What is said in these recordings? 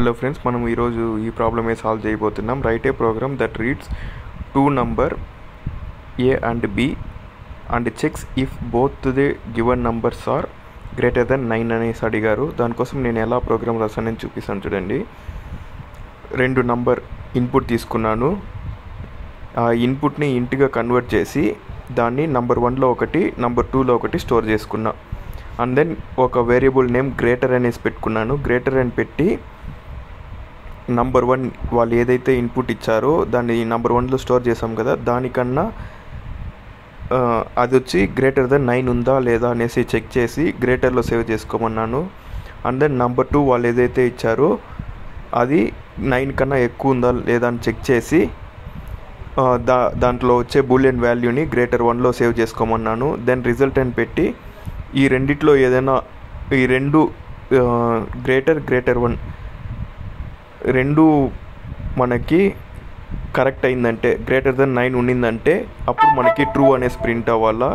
Hello friends, మనం ఈరోజు ఈ ప్రాబ్లమే సాల్వ్ చేయబోతున్నాం. Write a program that reads 2 number A and B and checks if both the given numbers are greater than 9 అనేసి అడిగారు. దానికోసం నేను ఎలా ప్రోగ్రామ్ రాసానని చూపిస్తాను చూడండి. 2 నంబర్ ఇన్పుట్ తీసుకున్నాను. ఆ ఇన్పుట్ని ఇంటిగా కన్వర్ట్ చేసి దాన్ని నంబర్ 1లో ఒకటి, నంబర్ 2లో ఒకటి స్టోర్ చేసుకున్నా. అండ్ దెన్ ఒక వేరియబుల్ నేమ్ గ్రేటర్ అనేసి పెట్టుకున్నాను. గ్రేటర్ అని పెట్టి నంబర్ 1 వాళ్ళు ఏదైతే ఇన్పుట్ ఇచ్చారో దాన్ని నంబర్ 1లో స్టోర్ చేసాం కదా, దానికన్నా అది వచ్చి గ్రేటర్ దెన్ 9 ఉందా లేదా అనేసి చెక్ చేసి గ్రేటర్లో సేవ్ చేసుకోమన్నాను. అండ్ దెన్ నంబర్ 2 వాళ్ళు ఏదైతే ఇచ్చారో అది 9 కన్నా ఎక్కువ ఉందా లేదా అని చెక్ చేసి దాంట్లో వచ్చే బూలియన్ వాల్యూని గ్రేటర్ 1లో సేవ్ చేసుకోమన్నాను. దెన్ రిజల్ట్ అని పెట్టి ఈ రెండిట్లో ఏదైనా ఈ రెండు గ్రేటర్ 1 రెండు మనకి కరెక్ట్ అయిందంటే, గ్రేటర్ దెన్ 9 ఉండిందంటే అప్పుడు మనకి ట్రూ అనేసి ప్రింట్ అవ్వాలా.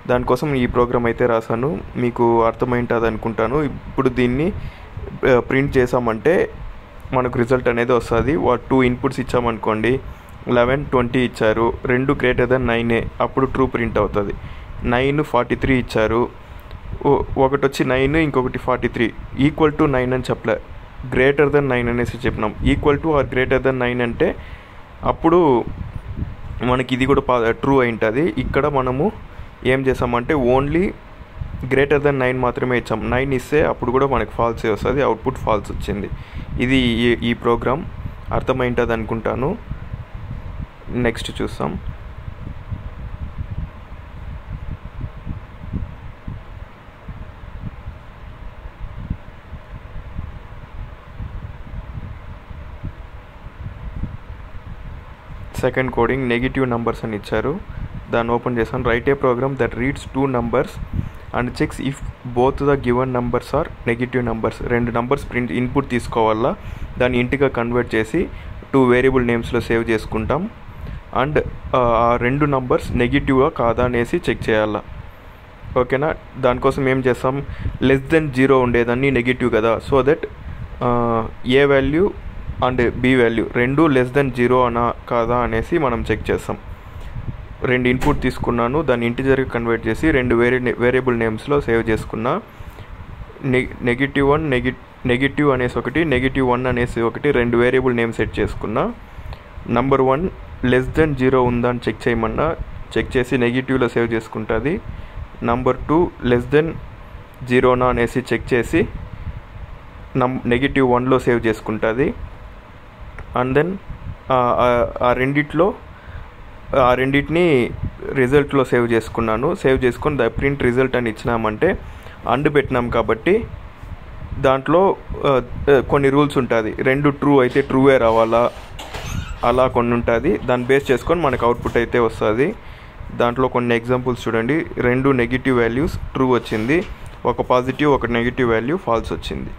దానికోసం ఈ ప్రోగ్రామ్ అయితే రాశాను. మీకు అర్థమైంటుంది అనుకుంటాను. ఇప్పుడు దీన్ని ప్రింట్ చేసామంటే మనకు రిజల్ట్ అనేది వస్తుంది. 2 ఇన్పుట్స్ ఇచ్చామనుకోండి, 11, 20 ఇచ్చారు, రెండు గ్రేటర్ దెన్ 9 అప్పుడు ట్రూ ప్రింట్ అవుతుంది. 9, 43 ఇచ్చారు, ఒకటి వచ్చి 9 ఇంకొకటి 43, ఈక్వల్ టు 9 అని చెప్పలే, గ్రేటర్ దెన్ 9 అనేసి చెప్పినాం. Equal to or greater than 9 అంటే అప్పుడు మనకి ఇది కూడా ట్రూ అయి ఉంటుంది. ఇక్కడ మనము ఏం చేసామంటే ఓన్లీ గ్రేటర్ దెన్ 9 మాత్రమే ఇచ్చాం. 9 ఇస్తే అప్పుడు కూడా మనకి ఫాల్సే వస్తుంది, అవుట్పుట్ ఫాల్స్ వచ్చింది. ఇది ఈ ప్రోగ్రామ్ అర్థమైంటుంది అనుకుంటాను. నెక్స్ట్ చూస్తాం. సెకండ్ కోడింగ్ నెగిటివ్ నంబర్స్ అని ఇచ్చారు. దాన్ని ఓపెన్ చేశాను. Write a program that reads 2 numbers and checks if both the given numbers are negative numbers. 2 numbers print input తీసుకోవాలా, దాన్ని ఇంటిగా కన్వర్ట్ చేసి 2 వేరియబుల్ నేమ్స్లో సేవ్ చేసుకుంటాం. అండ్ ఆ 2 నంబర్స్ నెగిటివ్గా కాదా అనేసి చెక్ చేయాలా. ఓకేనా? దానికోసం ఏం చేస్తాం, లెస్ దెన్ 0 ఉండేదాన్ని నెగిటివ్ కదా, so that a value and b value రెండు లెస్ దెన్ 0 అనా కాదా అనేసి మనం చెక్ చేస్తాం. 2 ఇన్పుట్ తీసుకున్నాను, దాన్ని ఇంటిజర్గా కన్వర్ట్ చేసి 2 వేరియబుల్ నేమ్స్లో సేవ్ చేసుకున్నా. -1 నెగిటివ్ అనేసి ఒకటి, -1 అనేసి ఒకటి, 2 వేరియబుల్ నేమ్ సెట్ చేసుకున్నా. నంబర్ 1 లెస్ దెన్ 0 ఉందా అని చెక్ చేయమన్నా, చెక్ చేసి నెగిటివ్లో సేవ్ చేసుకుంటుంది. నంబర్ 2 లెస్ దెన్ 0నా అనేసి చెక్ చేసి -1లో సేవ్ చేసుకుంటుంది. అండ్ దెన్ ఆ రెండిటిని రిజల్ట్లో సేవ్ చేసుకున్నాను. సేవ్ చేసుకొని ప్రింట్ రిజల్ట్ అని ఇచ్చినామంటే అండ్ పెట్టినాం కాబట్టి దాంట్లో కొన్ని రూల్స్ ఉంటుంది. 2 ట్రూ అయితే ట్రూవే రావాలా, అలా కొన్ని ఉంటుంది. దాన్ని బేస్ చేసుకొని మనకు అవుట్పుట్ అయితే వస్తుంది. దాంట్లో కొన్ని ఎగ్జాంపుల్స్ చూడండి. 2 నెగిటివ్ వాల్యూస్ ట్రూ వచ్చింది, ఒక పాజిటివ్ ఒక నెగిటివ్ వాల్యూ ఫాల్స్ వచ్చింది.